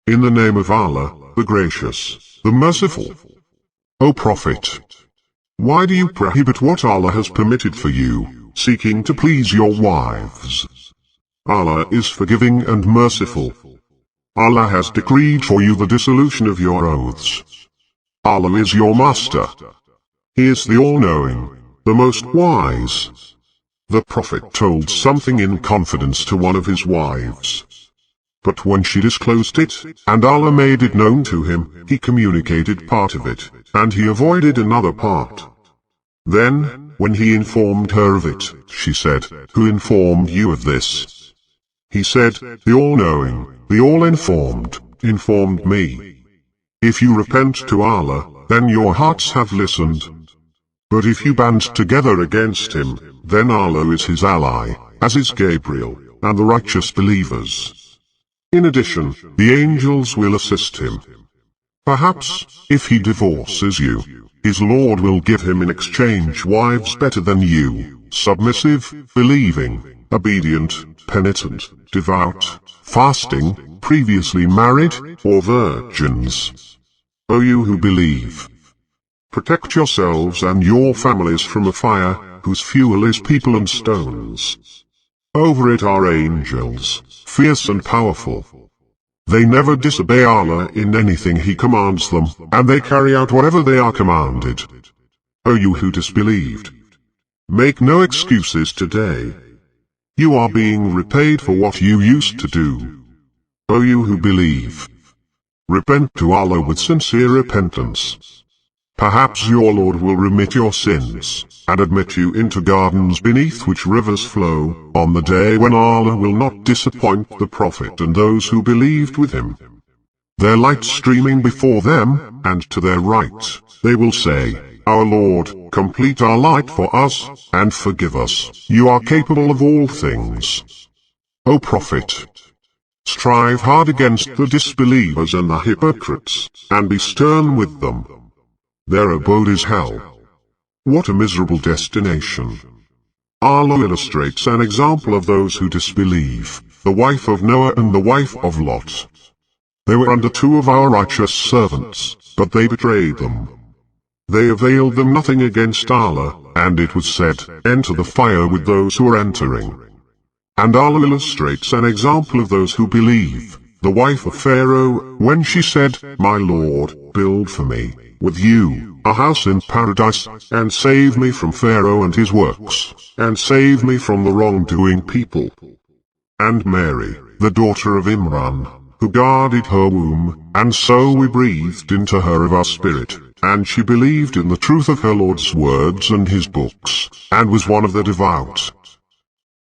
In the name of Allah, the Gracious, the Merciful. O Prophet, why do you prohibit what Allah has permitted for you, seeking to please your wives? Allah is forgiving and merciful. Allah has decreed for you the dissolution of your oaths. Allah is your Master. He is the all-knowing, the most wise. The Prophet told something in confidence to one of his wives. But when she disclosed it, and Allah made it known to him, he communicated part of it, and he avoided another part. Then, when he informed her of it, she said, "Who informed you of this?" He said, "The all-knowing, the all-informed, informed me. If you repent to Allah, then your hearts have listened. But if you band together against him, then Allah is his ally, as is Gabriel, and the righteous believers. In addition, the angels will assist him. Perhaps, if he divorces you, his Lord will give him in exchange wives better than you, submissive, believing, obedient, penitent, devout, fasting, previously married, or virgins. O you who believe, protect yourselves and your families from a fire, whose fuel is people and stones. Over it are angels, fierce and powerful. They never disobey Allah in anything He commands them, and they carry out whatever they are commanded. O you who disbelieved, make no excuses today. You are being repaid for what you used to do. O you who believe, repent to Allah with sincere repentance. Perhaps your Lord will remit your sins, and admit you into gardens beneath which rivers flow, on the day when Allah will not disappoint the Prophet and those who believed with him. Their light streaming before them, and to their right, they will say, "Our Lord, complete our light for us, and forgive us. You are capable of all things." O Prophet, strive hard against the disbelievers and the hypocrites, and be stern with them. Their abode is hell. What a miserable destination. Allah illustrates an example of those who disbelieve, the wife of Noah and the wife of Lot. They were under two of our righteous servants, but they betrayed them. They availed them nothing against Allah, and it was said, "Enter the fire with those who are entering." And Allah illustrates an example of those who believe, the wife of Pharaoh, when she said, "My Lord, build for me, with you, a house in paradise, and save me from Pharaoh and his works, and save me from the wrongdoing people." And Mary, the daughter of Imran, who guarded her womb, and so we breathed into her of our spirit, and she believed in the truth of her Lord's words and his books, and was one of the devout.